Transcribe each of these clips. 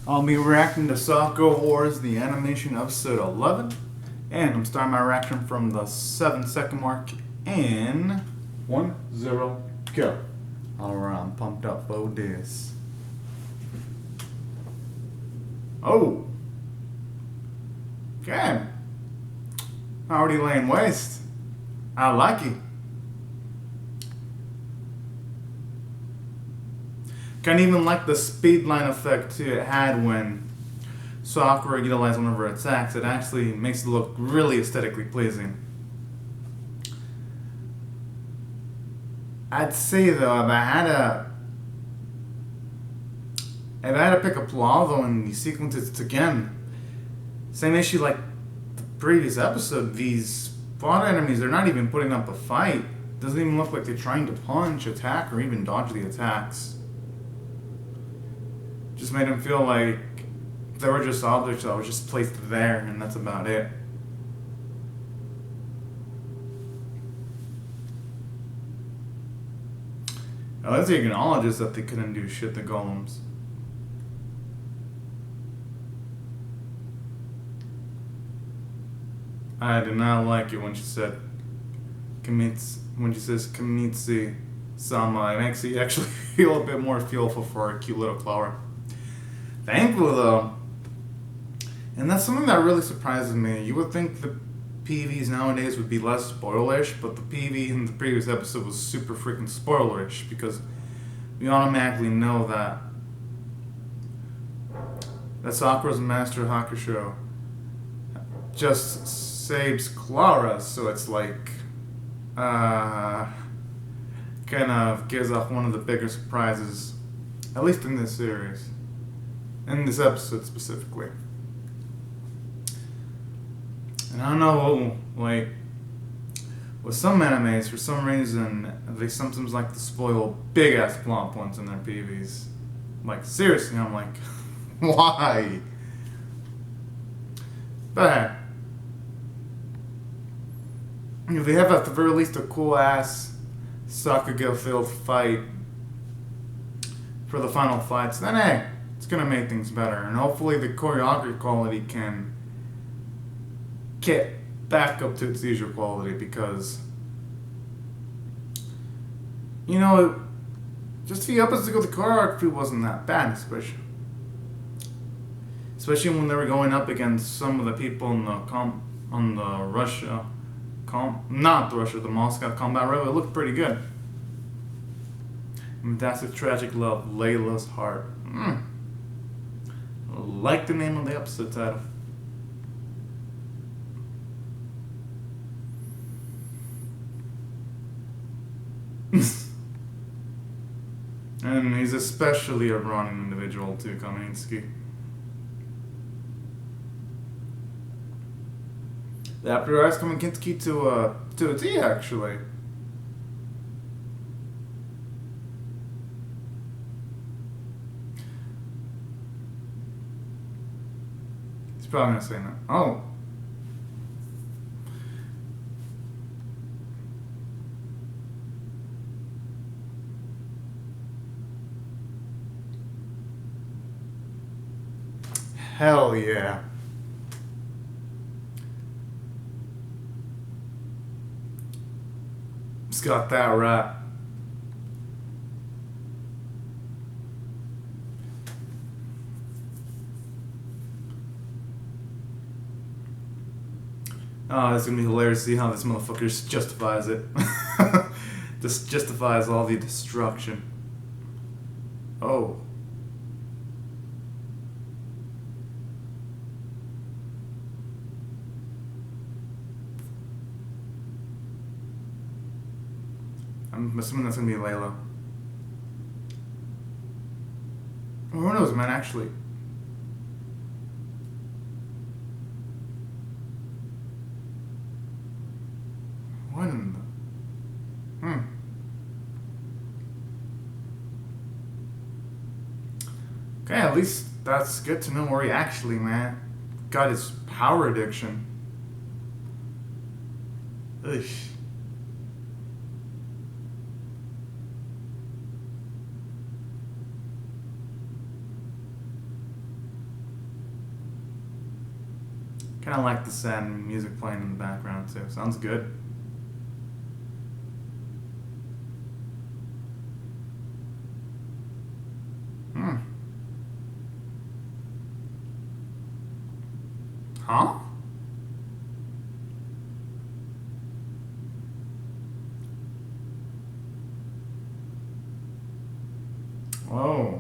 I'll be reacting to Sakura Wars, the animation episode 11, and I'm starting my reaction from the 7-second mark in 1-0 go. Alright, I'm pumped up for this. Oh! Okay. Already laying waste. I like it. Kind of even like the speed line effect it had when Sakura utilized one of her attacks. It actually makes it look really aesthetically pleasing. I'd say though, if I had to pick a flaw though in these sequences, it's again same issue like the previous episode. These fought enemies, they're not even putting up a fight. Doesn't even look like they're trying to punch, attack, or even dodge the attacks. Just made them feel like they were just objects that were just placed there, and that's about it. At least he acknowledges that they couldn't do shit to golems. I did not like it when she said when she says Kamitsu Sama. It makes you actually feel a bit more fearful for a cute little flower. Thankful though. And that's something that really surprises me. You would think the PVs nowadays would be less spoilerish, but the PV in the previous episode was super freaking spoilerish because we automatically know that Sakura's Master Hakusho just saves Clara, so it's like kind of gives off one of the bigger surprises, at least in this series, in this episode specifically. And I don't know, like, with some animes, for some reason, they sometimes like to spoil big-ass plot points in their PVs. Like, seriously, I'm like, why? But if they have at the very least a cool-ass Sakuga-filled fight for the final fights, then hey, it's gonna make things better. And hopefully the choreography quality can get back up to its usual quality because, you know, just a few episodes ago the choreography wasn't that bad, especially when they were going up against some of the people in the the Moscow combat railway. It looked pretty good. And that's a tragic love, Layla's heart. I like the name of the episode title. And he's especially a Ronin individual too, Kaminsky. That priorities Kaminsky to a T actually. He's probably gonna say no. Oh. Hell yeah. It's got that right. Oh, it's gonna be hilarious to see how this motherfucker just justifies it. Just justifies all the destruction. Oh. I'm assuming that's gonna be Layla. Well, who knows, man, actually. What in the... Okay, at least that's good to know where he actually, man, got his power addiction. Ugh. Kind of like the sad music playing in the background too. Sounds good. Hmm. Huh? Oh.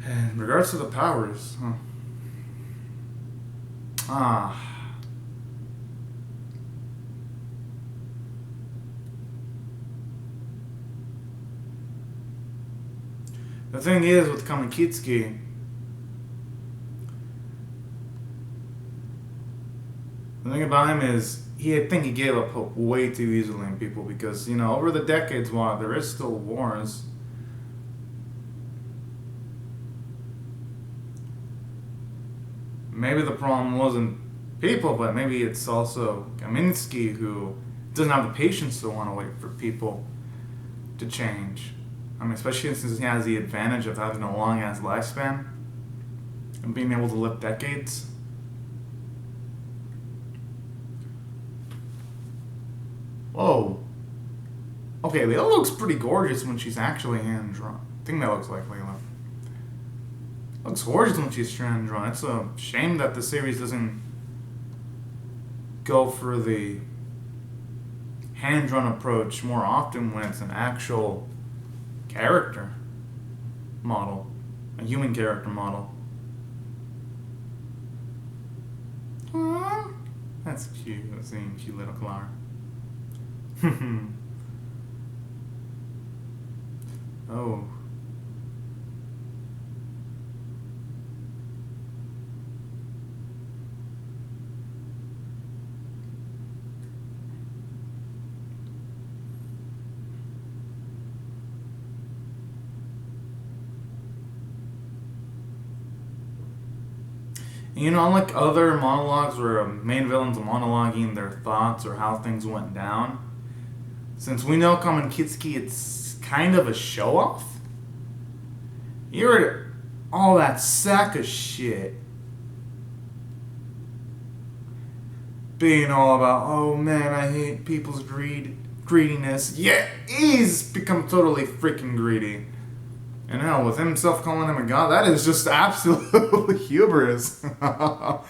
In regards to the powers, huh? Ah. The thing is with Kamakitsuki, the thing about him is I think he gave up hope way too easily in people because, over the decades, while there is still wars, maybe the problem wasn't people, but maybe it's also Kaminsky who doesn't have the patience to want to wait for people to change. I mean, especially since he has the advantage of having a long ass lifespan and being able to live decades. Whoa. Okay, Layla looks pretty gorgeous when she's actually hand drawn. I think that looks like Layla. Looks gorgeous when she's hand drawn. It's a shame that the series doesn't go for the hand drawn approach more often when it's an actual character model, a human character model. Aww. That's cute, seeing cute little Clara. Oh. Unlike other monologues where main villains are monologuing their thoughts or how things went down, since we know Kamen Kitsuki, it's kind of a show off. You're all that sack of shit. Being all about, oh man, I hate people's greediness. Yeah, he's become totally freaking greedy. And hell, with himself calling him a god, that is just absolute hubris. Oh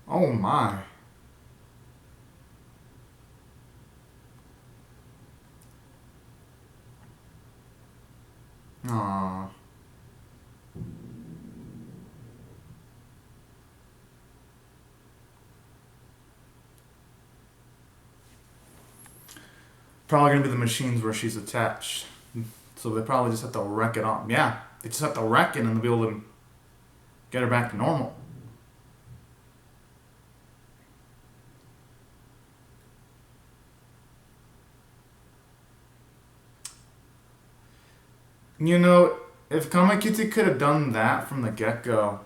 my. Aww. Probably gonna be the machines where she's attached. So they probably just have to wreck it off. Yeah, they just have to wreck it and they'll be able to get her back to normal. If Kamakitsu could have done that from the get-go.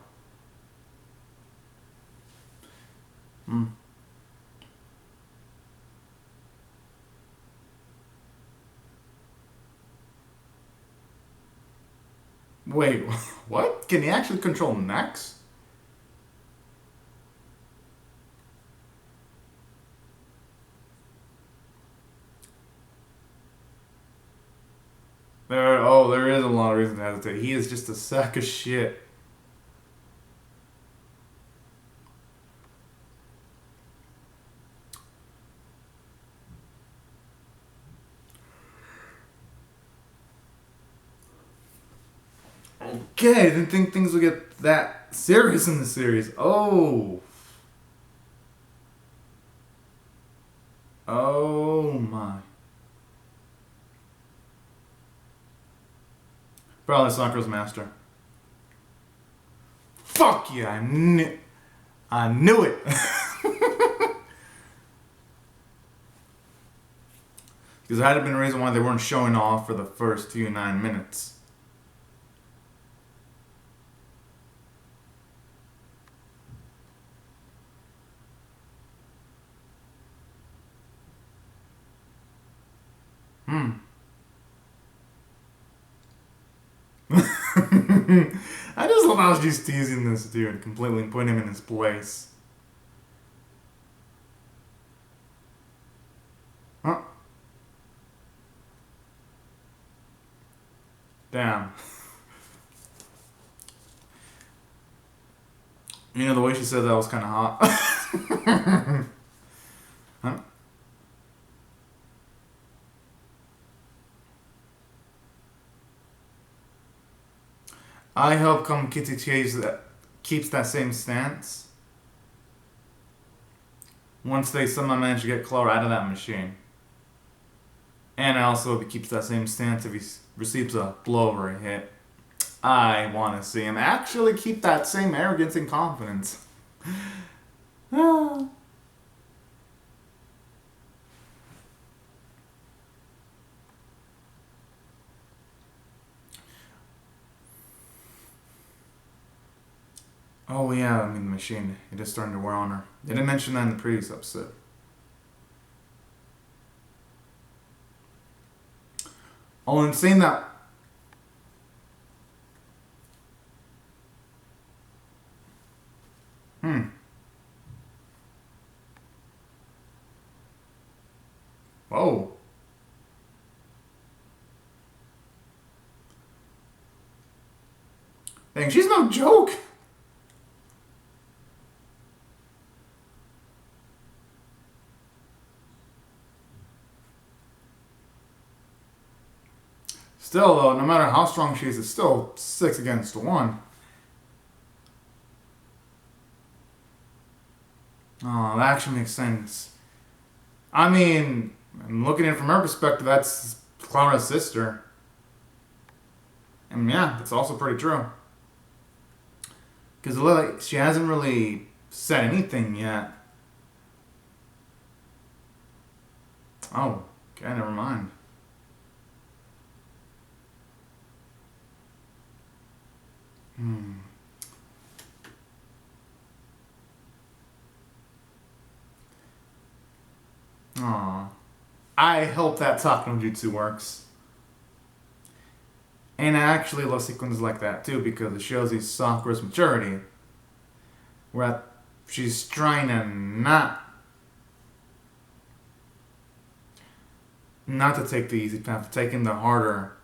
Hmm. Wait, what? Can he actually control mechs? There is a lot of reason to hesitate. He is just a sack of shit. Okay, I didn't think things would get that serious in the series. Oh. Oh my. Probably Sakura's master. Fuck yeah, I knew it. Because that had been a reason why they weren't showing off for the first 9 minutes. I just love how she's teasing this dude, completely putting him in his place. Huh? Damn. You know, the way she said that was kind of hot. Huh? I hope Come Kitty keeps that same stance once they somehow manage to get Clara out of that machine. And also, if he keeps that same stance if he receives a blow or a hit. I want to see him actually keep that same arrogance and confidence. Oh yeah, I mean the machine. It is starting to wear on her. They didn't mention that in the previous episode. Oh, and saying that. Whoa. Dang, she's no joke. Still, though, no matter how strong she is, it's still 6 against 1. Oh, that actually makes sense. I mean, I'm looking at it from her perspective, that's Clara's sister. And yeah, it's also pretty true. Because like, she hasn't really said anything yet. Oh, okay, never mind. Aw. I hope that Talk no Jutsu works. And I actually love sequences like that too because it shows you Sakura's maturity. Where she's trying to not to take the easy path, taking the harder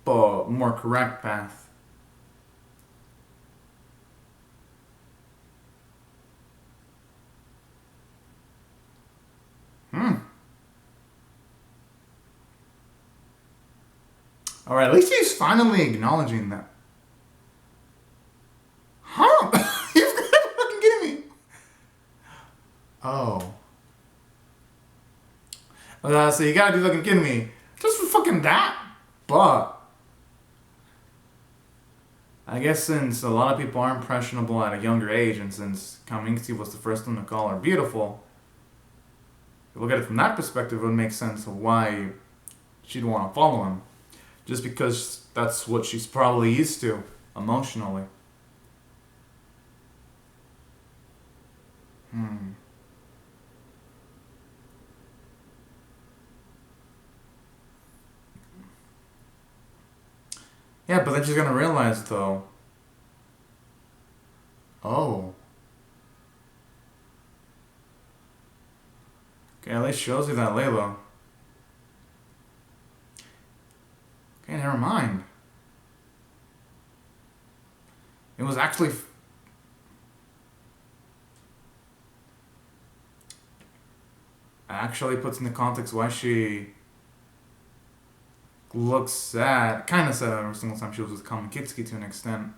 but more correct path. Alright, at least he's finally acknowledging that. Huh? You've got to fucking kidding me. Oh. So you gotta be fucking kidding me. Just for fucking that? But I guess since a lot of people are impressionable at a younger age, and since Kamingsky was the first one to call her beautiful, if you look at it from that perspective, it would make sense of why she'd want to follow him. Just because that's what she's probably used to, emotionally. Yeah, but then she's gonna realize, though. Oh. Okay, at least shows you that Layla. Okay, never mind. It was actually... Actually puts into context why she looks sad. Kind of sad every single time she was with Kamakitsuki to an extent.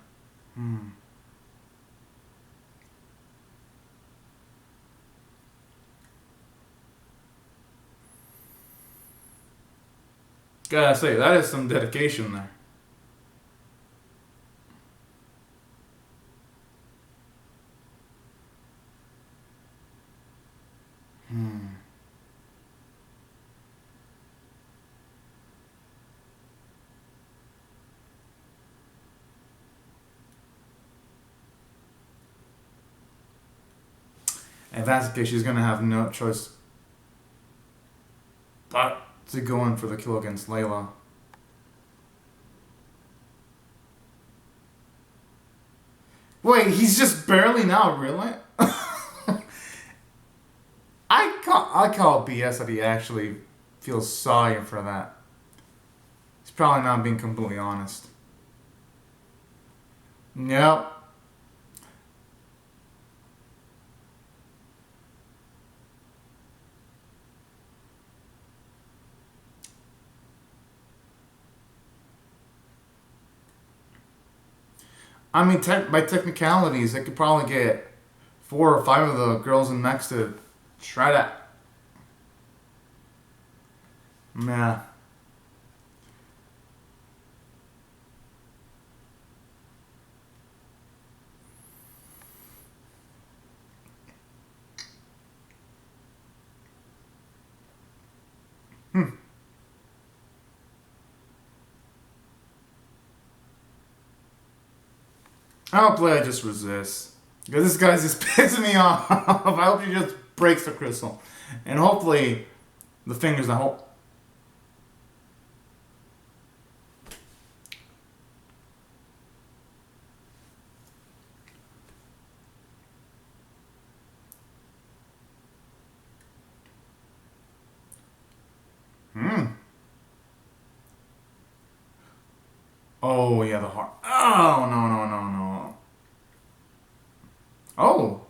Gotta say, that is some dedication there. If that's the case, she's gonna have no choice but to go in for the kill against Layla. Wait, he's just barely now realizing? I call BS that he actually feels sorry for that. He's probably not being completely honest. Yep. I mean, by technicalities, they could probably get 4 or 5 of the girls in Mex to try to. Nah. Hmm. I hope Leia just resists. Because this guy's just pissing me off. I hope she just breaks the crystal. And hopefully, the fingers, I hope. Hmm. Oh, yeah, the heart. Oh, no, no, no, no. Oh.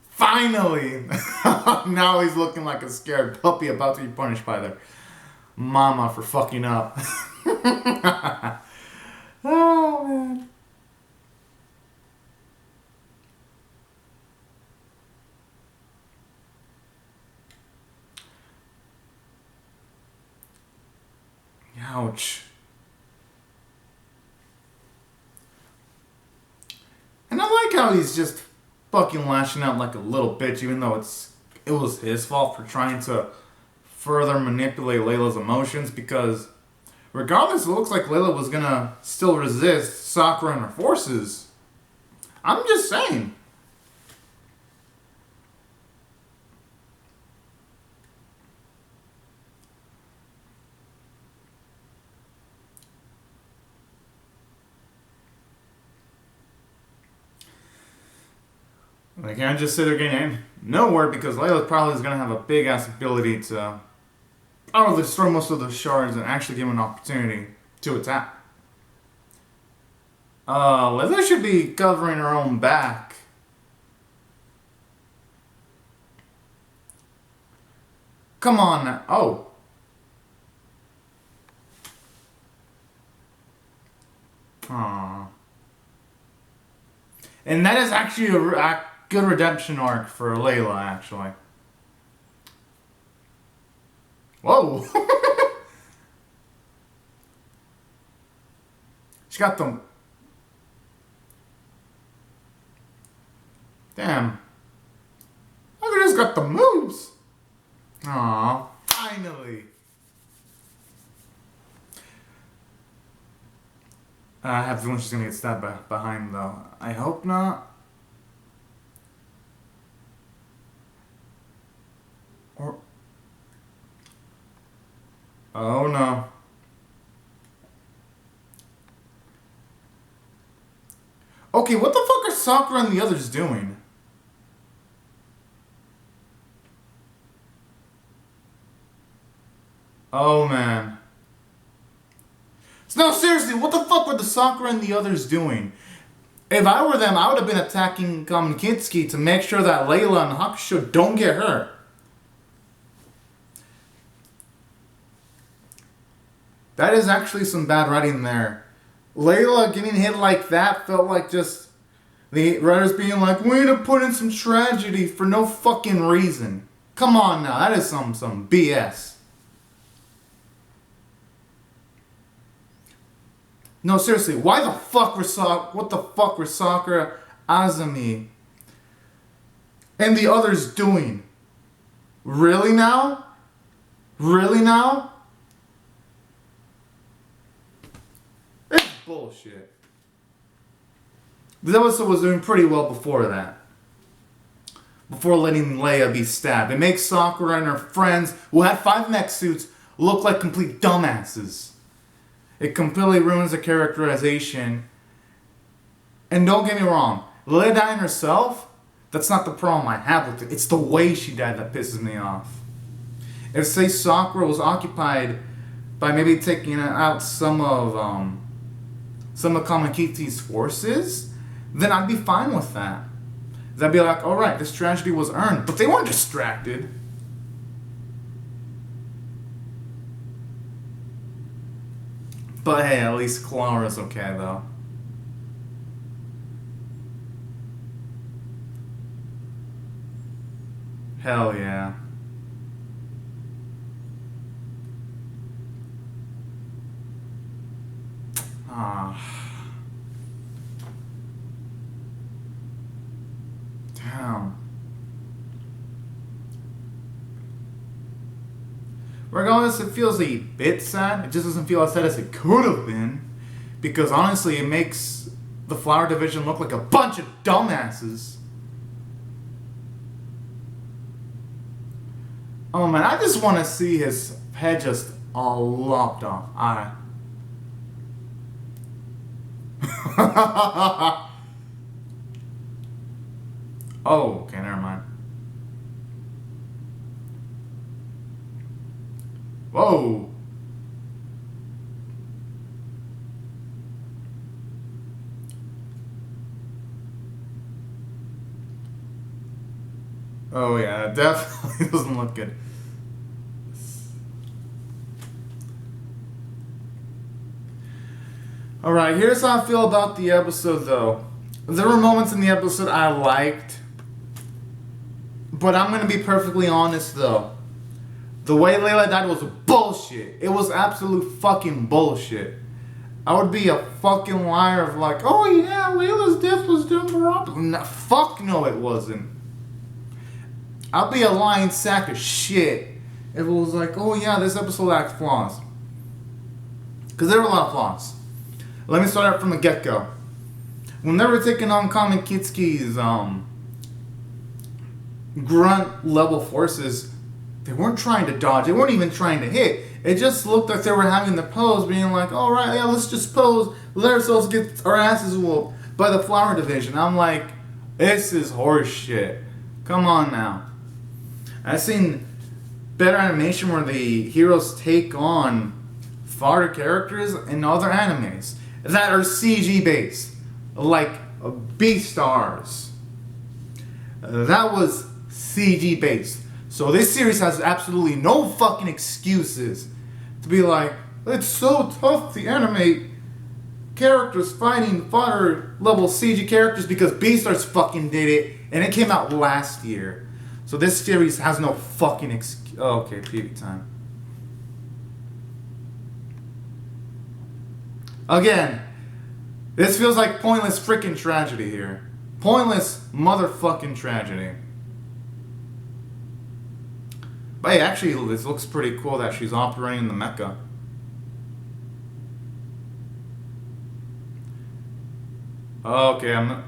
Finally! Now he's looking like a scared puppy about to be punished by their mama for fucking up. Oh, man. Ouch. And I like how he's just fucking lashing out like a little bitch, even though it was his fault for trying to further manipulate Layla's emotions, because regardless, it looks like Layla was gonna still resist Sakura and her forces. I'm just saying. They can't just sit there getting nowhere, because Layla probably is gonna have a big ass ability to probably destroy most of the shards and actually give him an opportunity to attack. Layla should be covering her own back. Come on now. Oh. Aww. And that is actually a good redemption arc for Layla, actually. Whoa. She got them. Damn. Look at this, got the moves. Aw, finally. I have the feeling she's gonna get stabbed behind, though. I hope not. Or. Oh no. Okay, what the fuck are Sakura and the others doing? Oh man. No, seriously, what the fuck were the Sakura and the others doing? If I were them, I would have been attacking Kamenkitsky to make sure that Layla and Hakusho don't get hurt. That is actually some bad writing there. Layla getting hit like that felt like just the writers being like, we need to put in some tragedy for no fucking reason. Come on now, that is some BS. No, seriously, why the fuck what the fuck were Sakura, Azumi, and the others doing? Really now? Really now? It's bullshit. The episode was doing pretty well before that. before letting Leia be stabbed. It makes Sakura and her friends, who had 5 mech suits, look like complete dumbasses. It completely ruins the characterization. And don't get me wrong, Leia dying herself, that's not the problem I have with it. It's the way she died that pisses me off. If, say, Sakura was occupied by maybe taking out some of Kamakiti's forces, then I'd be fine with that. That'd be like, alright, this tragedy was earned. But they weren't distracted. But hey, at least Clara's okay, though. Hell yeah. Damn. Regardless, it feels a bit sad. It just doesn't feel as sad as it could have been. Because honestly, it makes the Flower Division look like a bunch of dumbasses. Oh man, I just want to see his head just all lopped off. Oh, okay, never mind. Whoa. Oh yeah, it definitely doesn't look good. Alright, here's how I feel about the episode though. There were moments in the episode I liked. But I'm gonna be perfectly honest though. The way Layla died was bullshit. It was absolute fucking bullshit. I would be a fucking liar of like, oh yeah, Layla's death was done properly. No, fuck no, it wasn't. I'd be a lying sack of shit if it was like, oh yeah, this episode lacked flaws. Because there were a lot of flaws. Let me start out from the get-go. When they were taking on Kamakitsuki's grunt level forces, they weren't trying to dodge. They weren't even trying to hit. It just looked like they were having the pose, being like, all right, yeah, let's just pose. Let ourselves get our asses whooped by the Flower Division. I'm like, this is horse shit. Come on now. I've seen better animation where the heroes take on fodder characters in other animes that are CG based, like Beastars. That was CG based. So this series has absolutely no fucking excuses to be like, it's so tough to animate characters fighting fodder level CG characters because Beastars fucking did it and it came out last year. So this series has no fucking excuse. Oh, okay, PV time. Again, this feels like pointless freaking tragedy here. Pointless motherfucking tragedy. But hey, actually, this looks pretty cool that she's operating the mecha. Okay, I'm not...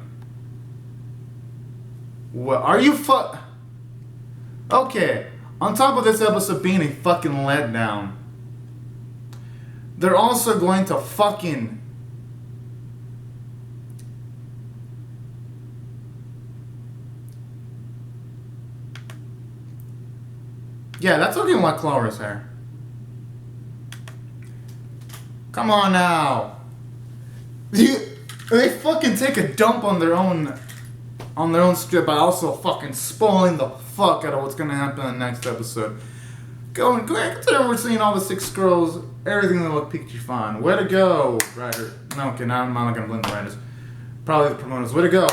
What, are you Okay, on top of this episode being a fucking letdown, they're also going to fucking... Yeah, that's looking like Clara's hair. Come on now. They fucking take a dump on their own strip by also fucking spoiling the fuck out of what's gonna happen in the next episode. Consider we're seeing all the 6 girls, everything that look peachy fine. Way to go, writer. No, okay, now I'm not gonna blame the writers. Probably the promoters. Way to go.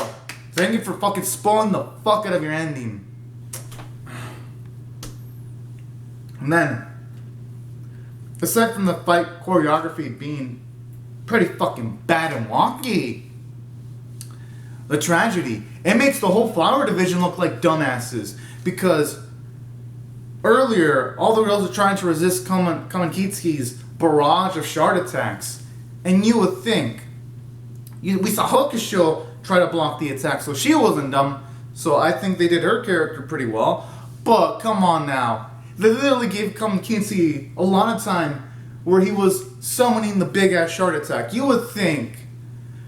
Thank you for fucking spoiling the fuck out of your ending. And then, aside from the fight choreography being pretty fucking bad and wonky, the tragedy, it makes the whole Flower Division look like dumbasses. Because earlier, all the girls are trying to resist Kamakitsuki's barrage of shard attacks. And you would think, we saw Hokusho try to block the attack, so she wasn't dumb So I think they did her character pretty well. But come on now. They literally gave Kamakitsu a lot of time where he was summoning the big ass shard attack. You would think,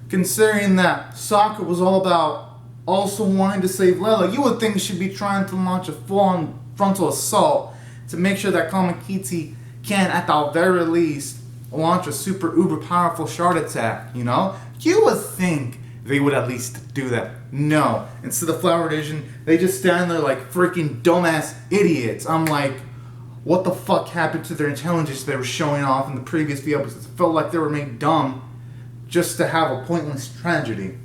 considering that Sakura was all about also wanting to save Layla, you would think she'd be trying to launch a full-on frontal assault to make sure that Kamakitsu can, at the very least, launch a super uber powerful shard attack, you know? You would think they would at least do that. No. Instead of Flower Vision, they just stand there like freaking dumbass idiots. I'm like, what the fuck happened to their intelligence they were showing off in the previous few episodes? It felt like they were made dumb just to have a pointless tragedy.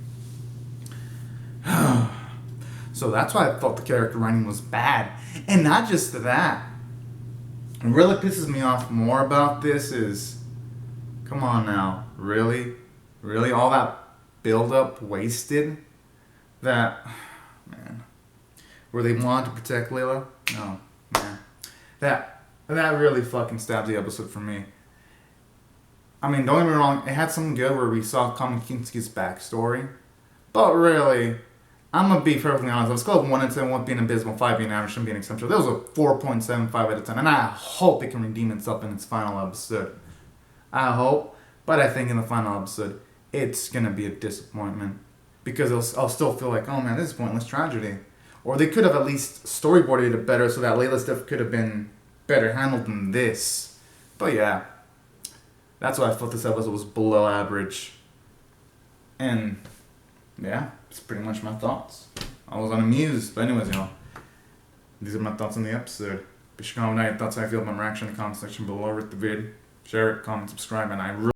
So that's why I thought the character writing was bad. And not just that. What really pisses me off more about this is, come on now, really? Really? All that build-up wasted? That, man, where they wanted to protect Layla? No, man. That really fucking stabbed the episode for me. I mean, don't get me wrong, it had something good where we saw Kamakitsu's backstory. But really, I'm going to be perfectly honest, on a scale of 1 to 10, 1 being abysmal, 5 being average, and being exceptional, that was a 4.75 out of 10. And I hope it can redeem itself in its final episode. I hope. But I think in the final episode, it's going to be a disappointment. Because I'll still feel like, oh man, this is pointless tragedy. Or they could have at least storyboarded it better so that Layla's stuff could have been better handled than this. But yeah, that's why I thought this episode was below average. And yeah, it's pretty much my thoughts. I was unamused. But anyways, these are my thoughts on the episode. Be sure to comment down your thoughts, how you feel about my reaction in the comment section below. Rate the vid, share it, comment, subscribe, and I really